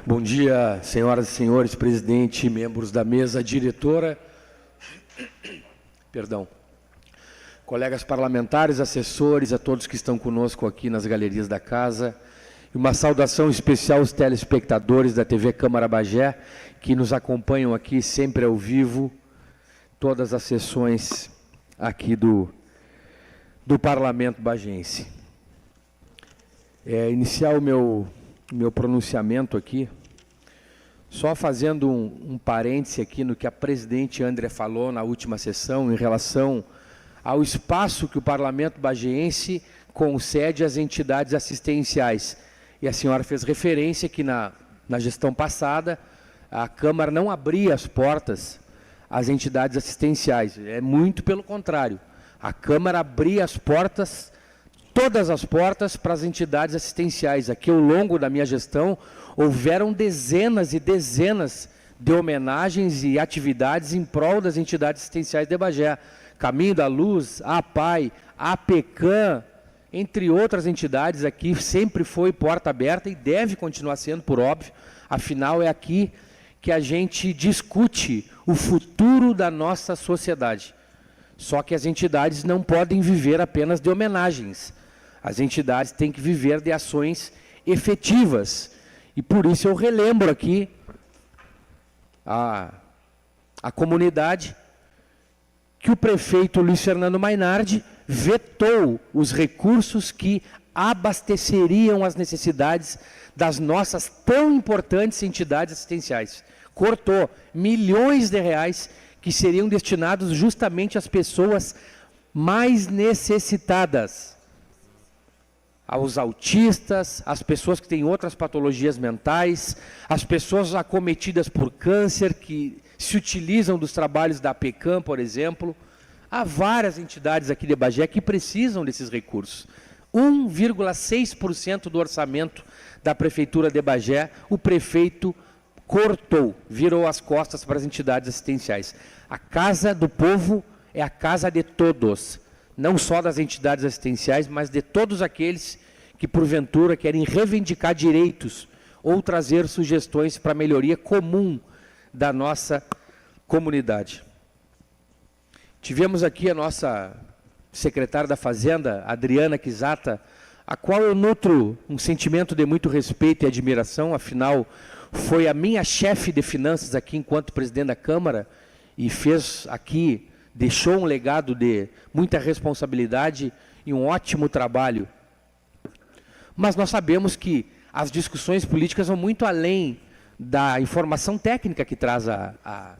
Bom dia, senhoras e senhores, presidente, membros da mesa diretora, colegas parlamentares, assessores, a todos que estão conosco aqui nas galerias da casa, e uma saudação especial aos telespectadores da TV Câmara Bagé, que nos acompanham aqui sempre ao vivo, todas as sessões aqui do Parlamento Bagense. Iniciar o meu pronunciamento aqui, só fazendo um parêntese aqui no que a presidente André falou na última sessão, em relação ao espaço que o Parlamento Bagiense concede às entidades assistenciais. E a senhora fez referência que na gestão passada, a Câmara não abria as portas às entidades assistenciais. É muito pelo contrário. A Câmara abria as portas, todas as portas, para as entidades assistenciais. Aqui, ao longo da minha gestão, houveram dezenas e dezenas de homenagens e atividades em prol das entidades assistenciais de Bagé. Caminho da Luz, a APAI, a APECAM, entre outras entidades aqui, sempre foi porta aberta e deve continuar sendo, por óbvio. Afinal, é aqui que a gente discute o futuro da nossa sociedade. Só que as entidades não podem viver apenas de homenagens. As entidades têm que viver de ações efetivas. E por isso eu relembro aqui a comunidade que o prefeito Luiz Fernando Mainardi vetou os recursos que abasteceriam as necessidades das nossas tão importantes entidades assistenciais. Cortou milhões de reais que seriam destinados justamente às pessoas mais necessitadas, aos autistas, às pessoas que têm outras patologias mentais, às pessoas acometidas por câncer, que se utilizam dos trabalhos da APECAM, por exemplo. Há várias entidades aqui de Bagé que precisam desses recursos. 1,6% do orçamento da Prefeitura de Bagé, o prefeito cortou, virou as costas para as entidades assistenciais. A Casa do Povo é a casa de todos, não só das entidades assistenciais, mas de todos aqueles que, porventura, querem reivindicar direitos ou trazer sugestões para a melhoria comum da nossa comunidade. Tivemos aqui a nossa secretária da Fazenda, Adriana Quisata, a qual eu nutro um sentimento de muito respeito e admiração, afinal, foi a minha chefe de finanças aqui enquanto presidente da Câmara e fez aqui, deixou um legado de muita responsabilidade e um ótimo trabalho. Mas nós sabemos que as discussões políticas vão muito além da informação técnica que traz a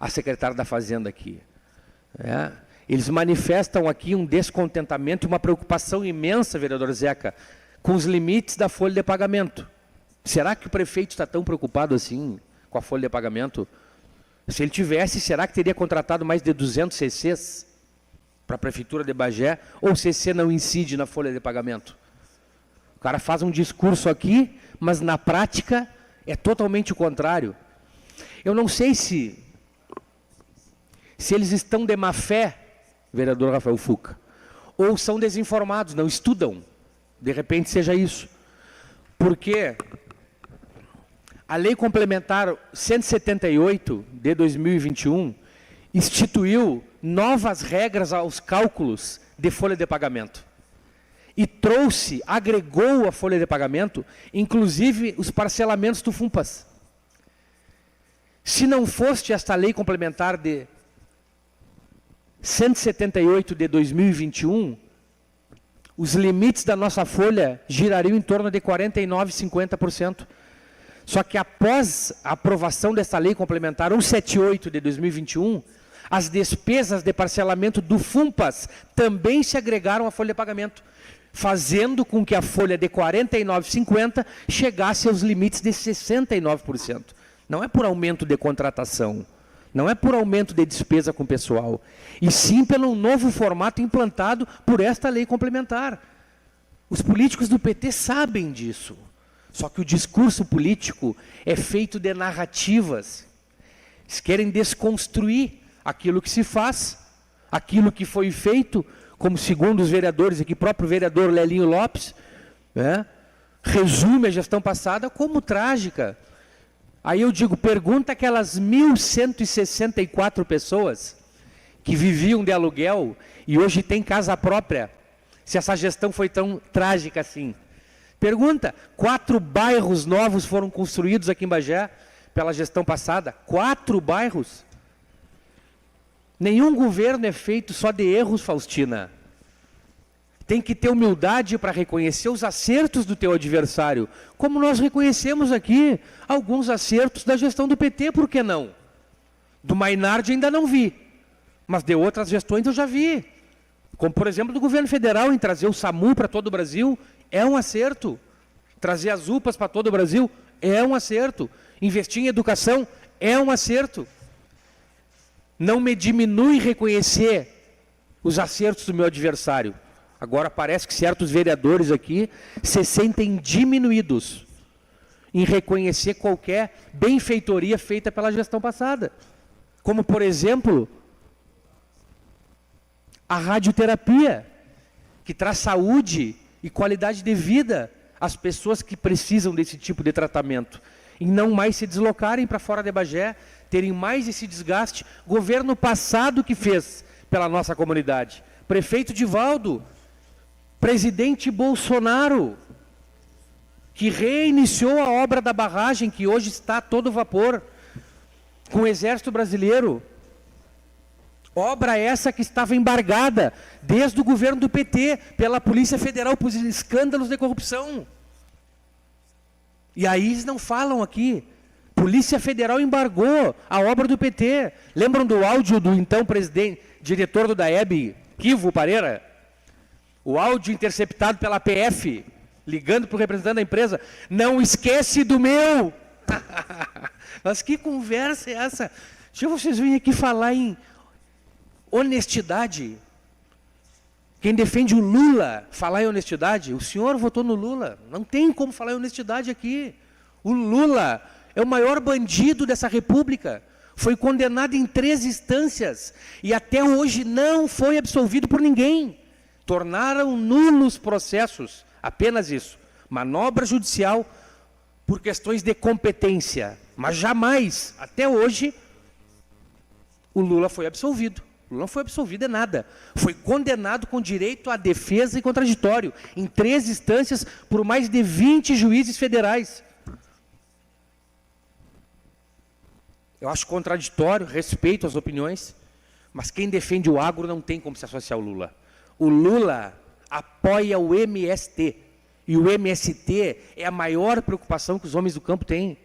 secretária da Fazenda aqui. Eles manifestam aqui um descontentamento e uma preocupação imensa, vereador Zeca, com os limites da folha de pagamento. Será que o prefeito está tão preocupado assim com a folha de pagamento? Se ele tivesse, será que teria contratado mais de 200 CCs para a Prefeitura de Bagé? Ou o CC não incide na folha de pagamento? O cara faz um discurso aqui, mas na prática é totalmente o contrário. Eu não sei se eles estão de má fé, vereador Rafael Fuca, ou são desinformados, não estudam. De repente seja isso. Porque a Lei Complementar 178 de 2021 instituiu novas regras aos cálculos de folha de pagamento. E trouxe, agregou à folha de pagamento, inclusive os parcelamentos do FUNPAS. Se não fosse esta Lei Complementar de 178 de 2021, os limites da nossa folha girariam em torno de 49%, 50%. Só que após a aprovação dessa Lei Complementar 178 de 2021, as despesas de parcelamento do FUNPAS também se agregaram à folha de pagamento, fazendo com que a folha de 49,50 chegasse aos limites de 69%. Não é por aumento de contratação, não é por aumento de despesa com pessoal, e sim pelo novo formato implantado por esta lei complementar. Os políticos do PT sabem disso, só que o discurso político é feito de narrativas. Eles querem desconstruir aquilo que se faz, aquilo que foi feito, como segundo os vereadores aqui, próprio vereador Lelinho Lopes, resume a gestão passada como trágica. Aí eu digo, pergunta aquelas 1.164 pessoas que viviam de aluguel e hoje têm casa própria, se essa gestão foi tão trágica assim. Pergunta, 4 bairros novos foram construídos aqui em Bagé pela gestão passada. 4 bairros. Nenhum governo é feito só de erros, Faustina. Tem que ter humildade para reconhecer os acertos do teu adversário, como nós reconhecemos aqui alguns acertos da gestão do PT, por que não? Do Mainardi ainda não vi, mas de outras gestões eu já vi. Como, por exemplo, do governo federal em trazer o SAMU para todo o Brasil, é um acerto. Trazer as UPAs para todo o Brasil, é um acerto. Investir em educação, é um acerto. Não me diminui reconhecer os acertos do meu adversário. Agora parece que certos vereadores aqui se sentem diminuídos em reconhecer qualquer benfeitoria feita pela gestão passada. Como, por exemplo, a radioterapia, que traz saúde e qualidade de vida às pessoas que precisam desse tipo de tratamento. E não mais se deslocarem para fora de Bagé, terem mais esse desgaste. Governo passado que fez pela nossa comunidade. Prefeito Divaldo, presidente Bolsonaro, que reiniciou a obra da barragem, que hoje está a todo vapor, com o Exército Brasileiro. Obra essa que estava embargada desde o governo do PT, pela Polícia Federal, por escândalos de corrupção. E aí eles não falam aqui. Polícia Federal embargou a obra do PT. Lembram do áudio do então presidente, diretor do DAEB, Kivo Pareira? O áudio interceptado pela PF, ligando para o representante da empresa. Não esquece do meu! Mas que conversa é essa? Deixa vocês virem aqui falar em honestidade. Quem defende o Lula falar em honestidade, o senhor votou no Lula. Não tem como falar em honestidade aqui. O Lula é o maior bandido dessa república. Foi condenado em 3 instâncias e até hoje não foi absolvido por ninguém. Tornaram nulos processos, apenas isso. Manobra judicial por questões de competência. Mas jamais, até hoje, o Lula foi absolvido. O Lula não foi absolvido de nada. Foi condenado com direito à defesa e contraditório, em 3 instâncias, por mais de 20 juízes federais. Eu acho contraditório, respeito as opiniões, mas quem defende o agro não tem como se associar ao Lula. O Lula apoia o MST, e o MST é a maior preocupação que os homens do campo têm.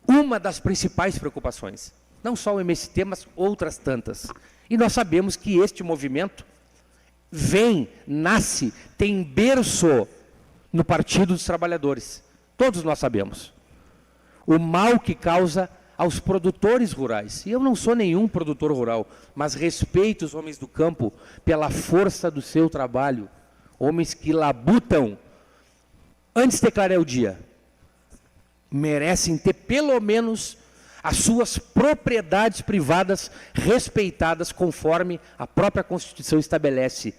Uma das principais preocupações. Não só o MST, mas outras tantas. E nós sabemos que este movimento nasce, tem berço no Partido dos Trabalhadores. Todos nós sabemos. O mal que causa aos produtores rurais. E eu não sou nenhum produtor rural, mas respeito os homens do campo pela força do seu trabalho. Homens que labutam antes de clarear o dia. Merecem ter pelo menos as suas propriedades privadas respeitadas conforme a própria Constituição estabelece.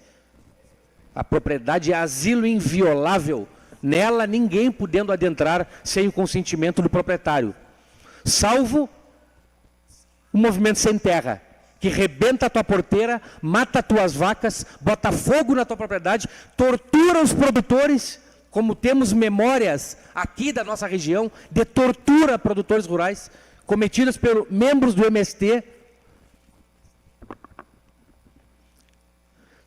A propriedade é asilo inviolável. Nela ninguém podendo adentrar sem o consentimento do proprietário. Salvo o movimento sem terra, que rebenta a tua porteira, mata as tuas vacas, bota fogo na tua propriedade, tortura os produtores, como temos memórias aqui da nossa região, de tortura a produtores rurais, cometidas por membros do MST.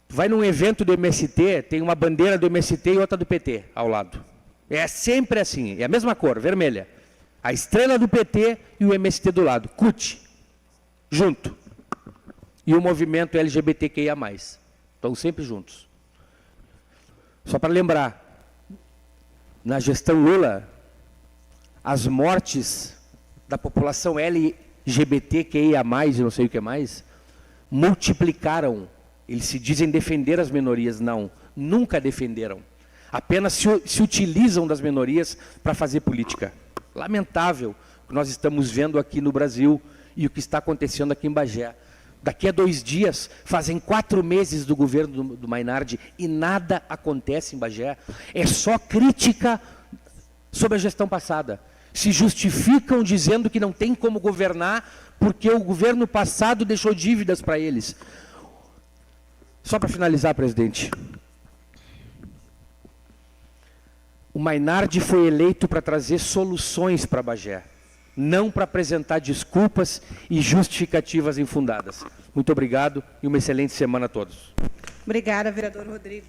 Vai num evento do MST, tem uma bandeira do MST e outra do PT ao lado. É sempre assim, é a mesma cor, vermelha. A estrela do PT e o MST do lado, CUT, junto. E o movimento LGBTQIA+. Estão sempre juntos. Só para lembrar, na gestão Lula, as mortes da população LGBTQIA+, e não sei o que mais, multiplicaram. Eles se dizem defender as minorias. Não, nunca defenderam. Apenas se utilizam das minorias para fazer política. Lamentável o que nós estamos vendo aqui no Brasil e o que está acontecendo aqui em Bagé. Daqui a 2 dias, fazem 4 meses do governo do Mainardi e nada acontece em Bagé. É só crítica sobre a gestão passada. se justificam dizendo que não tem como governar porque o governo passado deixou dívidas para eles. Só para finalizar, presidente. O Mainardi foi eleito para trazer soluções para Bagé, não para apresentar desculpas e justificativas infundadas. Muito obrigado e uma excelente semana a todos. Obrigada, vereador Rodrigo.